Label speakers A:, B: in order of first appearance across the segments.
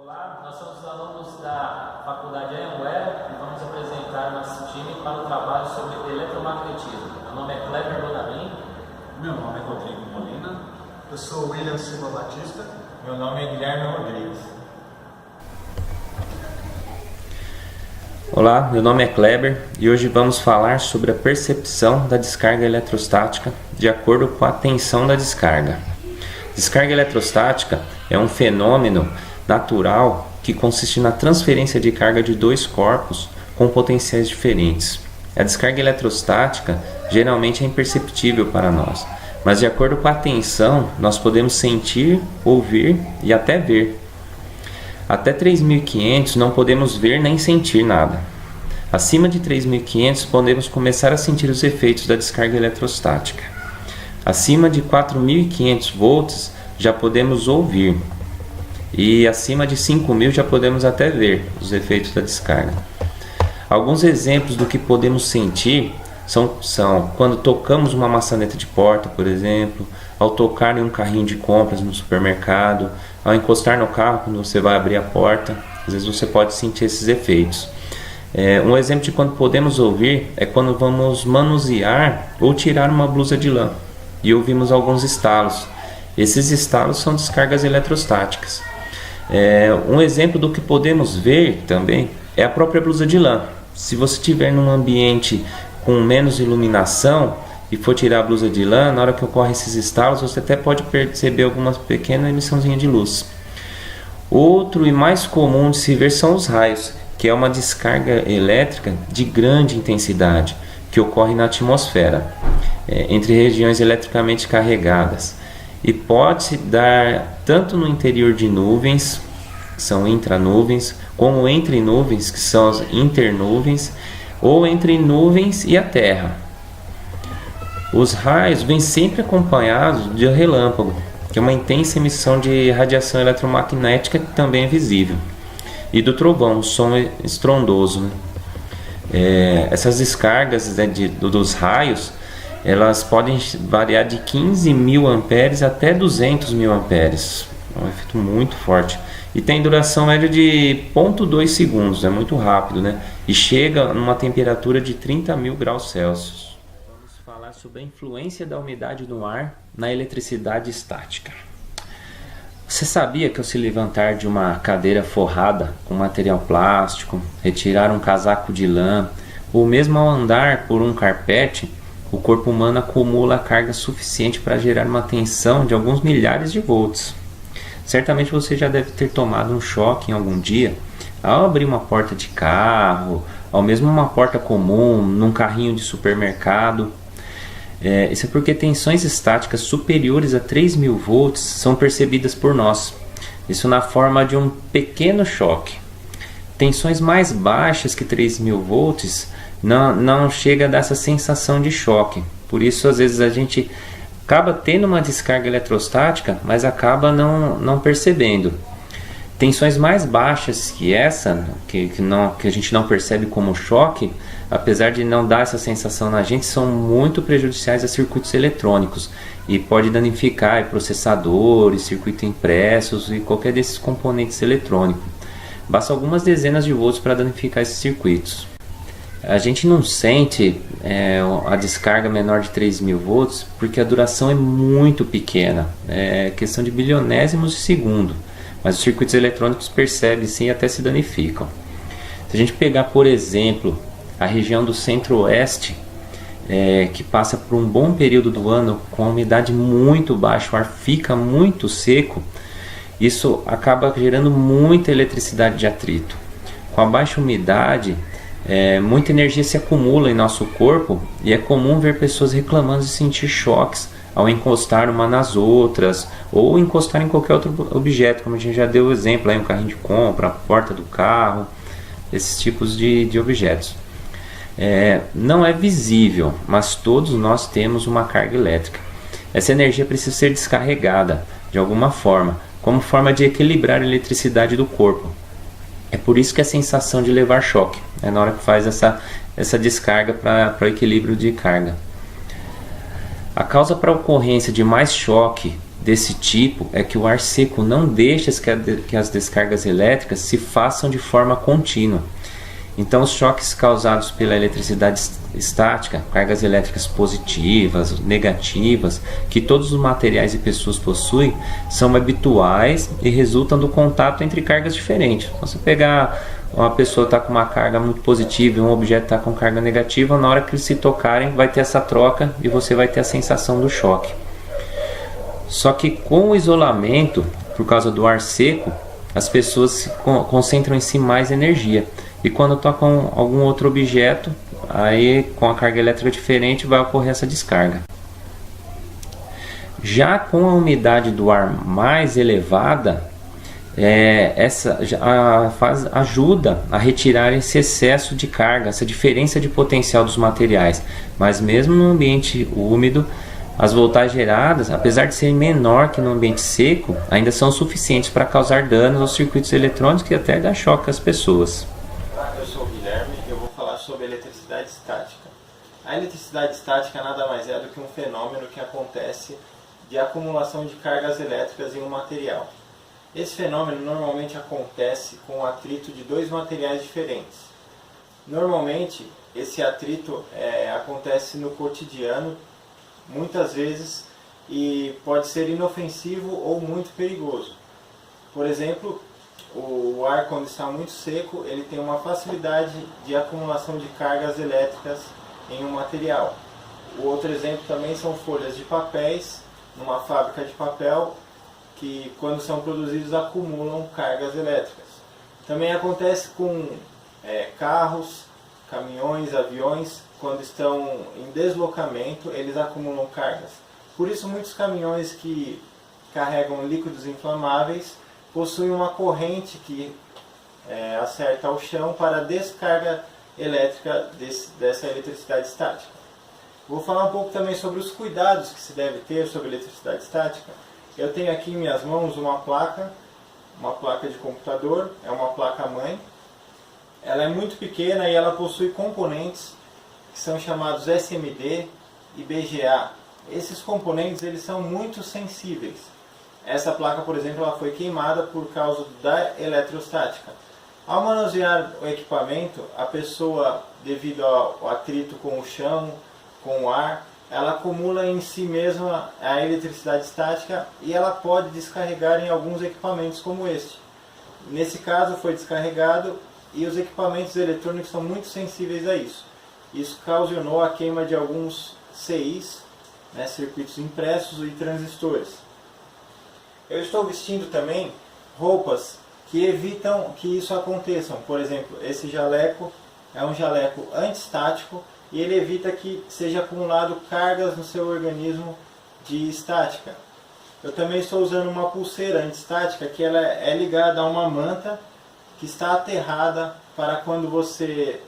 A: Olá, nós somos os alunos da Faculdade Anhanguera e vamos apresentar nosso time para o trabalho sobre eletromagnetismo. Meu nome é Kleber Bonavim.
B: Meu nome é Rodrigo Molina.
C: Eu sou William Silva Batista.
D: Meu nome é Guilherme Rodrigues.
E: Olá, meu nome é Kleber e hoje vamos falar sobre a percepção da descarga eletrostática de acordo com a tensão da descarga. Descarga eletrostática é um fenômeno natural que consiste na transferência de carga de dois corpos com potenciais diferentes. A descarga eletrostática geralmente é imperceptível para nós, mas de acordo com a tensão nós podemos sentir, ouvir e até ver. Até 3.500 não podemos ver nem sentir nada. Acima de 3.500 podemos começar a sentir os efeitos da descarga eletrostática. Acima de 4.500 volts já podemos ouvir. E acima de 5.000 já podemos até ver os efeitos da descarga. Alguns exemplos do que podemos sentir são quando tocamos uma maçaneta de porta, por exemplo, ao tocar em um carrinho de compras no supermercado, ao encostar no carro quando você vai abrir a porta, às vezes você pode sentir esses efeitos. Um exemplo de quando podemos ouvir é quando vamos manusear ou tirar uma blusa de lã e ouvimos alguns estalos. Esses estalos são descargas eletrostáticas. Um exemplo do que podemos ver também é a própria blusa de lã. Se você estiver num ambiente com menos iluminação e for tirar a blusa de lã, na hora que ocorrem esses estalos, você até pode perceber alguma pequena emissãozinha de luz. Outro e mais comum de se ver são os raios, que é uma descarga elétrica de grande intensidade que ocorre na atmosfera, entre regiões eletricamente carregadas. E pode se dar tanto no interior de nuvens, que são intranuvens, como entre nuvens, que são as internuvens, ou entre nuvens e a Terra. Os raios vêm sempre acompanhados de relâmpago, que é uma intensa emissão de radiação eletromagnética que também é visível, e do trovão, um som estrondoso. Essas descargas dos raios, elas podem variar de 15.000 amperes até 200.000 amperes. É um efeito muito forte. E tem duração média de 0,2 segundos, é muito rápido, né? E chega numa temperatura de 30.000 graus Celsius. Vamos falar sobre a influência da umidade no ar na eletricidade estática. Você sabia que ao se levantar de uma cadeira forrada com material plástico, retirar um casaco de lã, ou mesmo ao andar por um carpete, o corpo humano acumula carga suficiente para gerar uma tensão de alguns milhares de volts? Certamente você já deve ter tomado um choque em algum dia ao abrir uma porta de carro, ou mesmo uma porta comum, num carrinho de supermercado. Isso é porque tensões estáticas superiores a 3.000 volts são percebidas por nós. Isso na forma de um pequeno choque. Tensões mais baixas que 3.000 volts não chega a dar essa sensação de choque. Por isso, às vezes, a gente acaba tendo uma descarga eletrostática, mas acaba não percebendo. Tensões mais baixas que essa, que a gente não percebe como choque, apesar de não dar essa sensação na gente, são muito prejudiciais a circuitos eletrônicos e pode danificar processadores, circuitos impressos e qualquer desses componentes eletrônicos. Basta algumas dezenas de volts para danificar esses circuitos. A gente não sente a descarga menor de 3.000 volts porque a duração é muito pequena, é questão de bilionésimos de segundo, mas os circuitos eletrônicos percebem sim e até se danificam. Se a gente pegar, por exemplo, a região do centro-oeste, que passa por um bom período do ano com a umidade muito baixa, o ar fica muito seco, isso acaba gerando muita eletricidade de atrito. Com a baixa umidade, muita energia se acumula em nosso corpo e é comum ver pessoas reclamando de sentir choques ao encostar uma nas outras ou encostar em qualquer outro objeto, como a gente já deu exemplo aí, um carrinho de compra, a porta do carro, esses tipos de objetos. Não é visível, mas todos nós temos uma carga elétrica. Essa energia precisa ser descarregada de alguma forma, como forma de equilibrar a eletricidade do corpo. É por isso que a sensação de levar choque é na hora que faz essa descarga para o equilíbrio de carga. A causa para a ocorrência de mais choque desse tipo é que o ar seco não deixa que as descargas elétricas se façam de forma contínua. Então, os choques causados pela eletricidade estática, cargas elétricas positivas, negativas, que todos os materiais e pessoas possuem, são habituais e resultam do contato entre cargas diferentes. Se você pegar uma pessoa está com uma carga muito positiva e um objeto está com carga negativa, na hora que eles se tocarem vai ter essa troca e você vai ter a sensação do choque. Só que com o isolamento, por causa do ar seco, as pessoas concentram em si mais energia. E quando tocam algum outro objeto, aí com a carga elétrica diferente vai ocorrer essa descarga. Já com a umidade do ar mais elevada, ajuda a retirar esse excesso de carga, essa diferença de potencial dos materiais. Mas mesmo no ambiente úmido, as voltagens geradas, apesar de serem menor que no ambiente seco, ainda são suficientes para causar danos aos circuitos eletrônicos e até dar choque às pessoas.
D: Eu sou o Guilherme e eu vou falar sobre eletricidade estática. A eletricidade estática nada mais é do que um fenômeno que acontece de acumulação de cargas elétricas em um material. Esse fenômeno normalmente acontece com o atrito de dois materiais diferentes. Normalmente, esse atrito acontece no cotidiano, muitas vezes, e pode ser inofensivo ou muito perigoso. Por exemplo, o ar, quando está muito seco, ele tem uma facilidade de acumulação de cargas elétricas em um material. O outro exemplo também são folhas de papéis, numa fábrica de papel, que quando são produzidos acumulam cargas elétricas. Também acontece com carros, caminhões, aviões, quando estão em deslocamento, eles acumulam cargas. Por isso muitos caminhões que carregam líquidos inflamáveis possuem uma corrente que acerta ao chão para a descarga elétrica dessa eletricidade estática. Vou falar um pouco também sobre os cuidados que se deve ter sobre eletricidade estática. Eu tenho aqui em minhas mãos uma placa de computador, é uma placa-mãe. Ela é muito pequena e ela possui componentes que são chamados SMD e BGA. Esses componentes eles são muito sensíveis. Essa placa, por exemplo, ela foi queimada por causa da eletrostática. Ao manusear o equipamento, a pessoa, devido ao atrito com o chão, com o ar, ela acumula em si mesma a eletricidade estática e ela pode descarregar em alguns equipamentos como este. Nesse caso foi descarregado e os equipamentos eletrônicos são muito sensíveis a isso. Isso ocasionou a queima de alguns CIs, circuitos impressos e transistores. Eu estou vestindo também roupas que evitam que isso aconteça. Por exemplo, esse jaleco é um jaleco antiestático e ele evita que seja acumulado cargas no seu organismo de estática. Eu também estou usando uma pulseira antiestática que ela é ligada a uma manta que está aterrada para quando você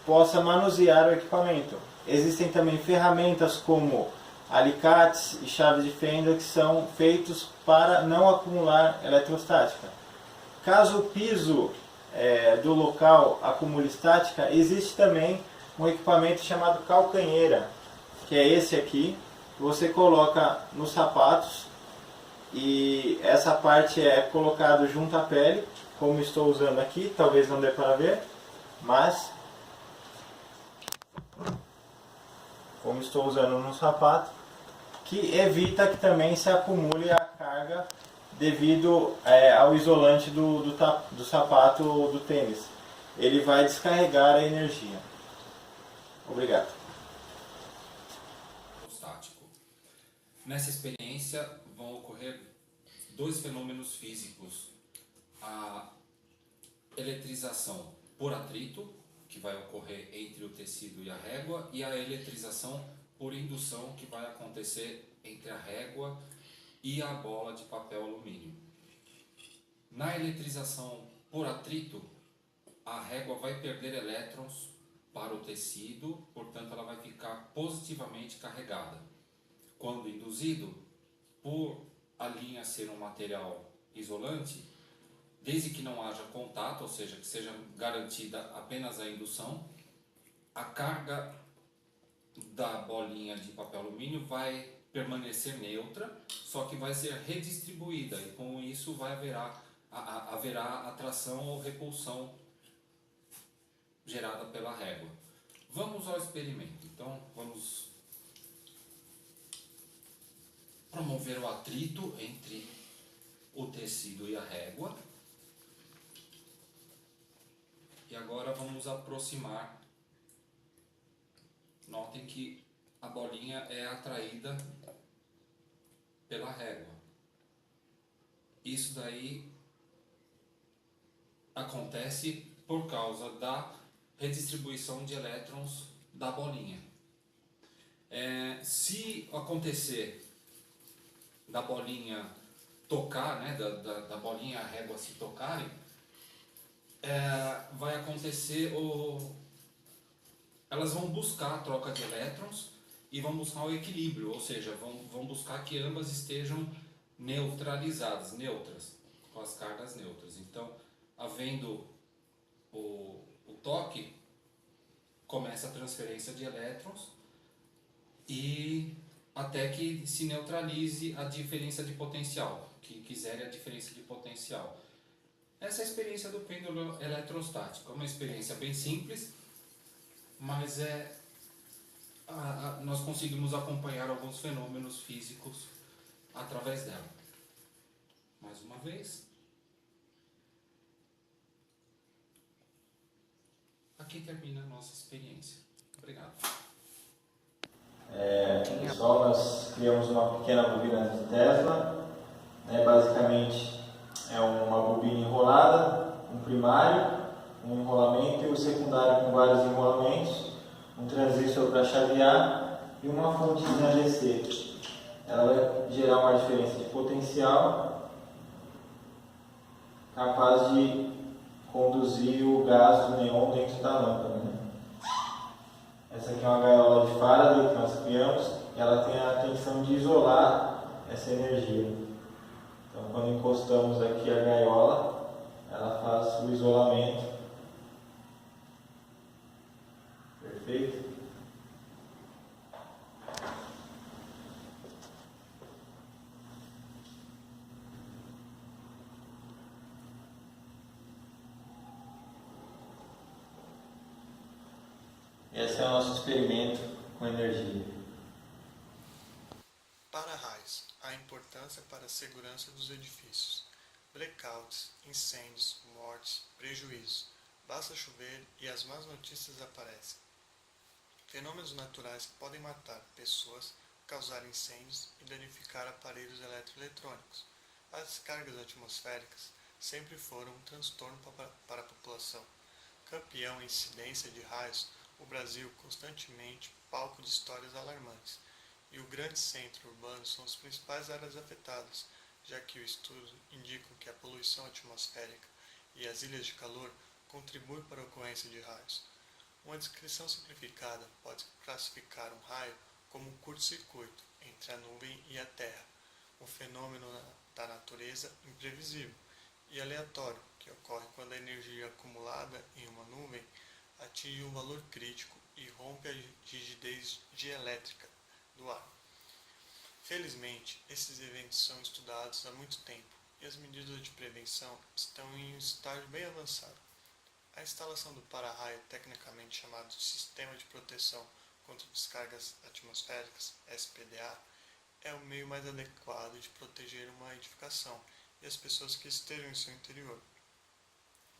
D: possa manusear o equipamento. Existem também ferramentas como alicates e chaves de fenda que são feitos para não acumular eletrostática. Caso o piso do local acumule estática, existe também um equipamento chamado calcanheira, que é esse aqui, que você coloca nos sapatos e essa parte é colocada junto à pele, como estou usando aqui, talvez não dê para ver, mas como estou usando no sapato, que evita que também se acumule a carga devido ao isolante do sapato ou do tênis. Ele vai descarregar a energia. Obrigado.
B: Estático. Nessa experiência vão ocorrer dois fenômenos físicos. A eletrização por atrito, que vai ocorrer entre o tecido e a régua, e a eletrização por indução, que vai acontecer entre a régua e a bola de papel alumínio. Na eletrização por atrito, a régua vai perder elétrons para o tecido, portanto ela vai ficar positivamente carregada. Quando induzido, por a linha ser um material isolante, desde que não haja contato, ou seja, que seja garantida apenas a indução, a carga da bolinha de papel alumínio vai permanecer neutra, só que vai ser redistribuída e com isso haverá atração ou repulsão gerada pela régua. Vamos ao experimento. Então vamos promover o atrito entre o tecido e a régua. E agora vamos aproximar. Notem que a bolinha é atraída pela régua. Isso daí acontece por causa da redistribuição de elétrons da bolinha. Se acontecer da bolinha tocar, né, da bolinha e a régua se tocarem, vai acontecer elas vão buscar a troca de elétrons e vão buscar o equilíbrio, ou seja, vão buscar que ambas estejam neutralizadas, neutras, com as cargas neutras. Então, havendo o toque, começa a transferência de elétrons e até que se neutralize a diferença de potencial, que zere a diferença de potencial. Essa é a experiência do pêndulo eletrostático. É uma experiência bem simples, mas nós conseguimos acompanhar alguns fenômenos físicos através dela. Mais uma vez. Aqui termina a nossa experiência. Obrigado.
D: Pessoal, nós criamos uma pequena bobina de Tesla. Basicamente é uma bobina enrolada, um primário, um enrolamento e o secundário com vários enrolamentos, um transistor para chavear e uma fontezinha DC. Ela vai gerar uma diferença de potencial capaz de conduzir o gás do neon dentro da lâmpada. Essa aqui é uma gaiola de Faraday que nós criamos e ela tem a intenção de isolar essa energia. Então, quando encostamos aqui a gaiola, ela faz o isolamento. Perfeito? Esse é o nosso experimento com energia.
C: Para-raios. A importância para a segurança dos edifícios. Blackouts, incêndios, mortes, prejuízos. Basta chover e as más notícias aparecem. Fenômenos naturais que podem matar pessoas, causar incêndios e danificar aparelhos eletroeletrônicos. As descargas atmosféricas sempre foram um transtorno para a população. Campeão em incidência de raios, o Brasil constantemente palco de histórias alarmantes. E o grande centro urbano são as principais áreas afetadas, já que os estudos indicam que a poluição atmosférica e as ilhas de calor contribuem para a ocorrência de raios. Uma descrição simplificada pode classificar um raio como um curto-circuito entre a nuvem e a Terra, um fenômeno da natureza imprevisível e aleatório que ocorre quando a energia acumulada em uma nuvem atinge um valor crítico e rompe a rigidez dielétrica do ar. Felizmente, esses eventos são estudados há muito tempo e as medidas de prevenção estão em um estágio bem avançado. A instalação do para-raio, tecnicamente chamado de Sistema de Proteção contra Descargas Atmosféricas, SPDA, é o meio mais adequado de proteger uma edificação e as pessoas que estejam em seu interior.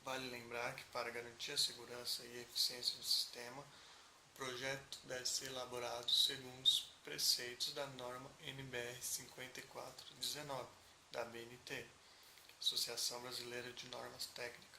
C: Vale lembrar que, para garantir a segurança e a eficiência do sistema, o projeto deve ser elaborado segundo os preceitos da norma NBR 5419, da ABNT, Associação Brasileira de Normas Técnicas.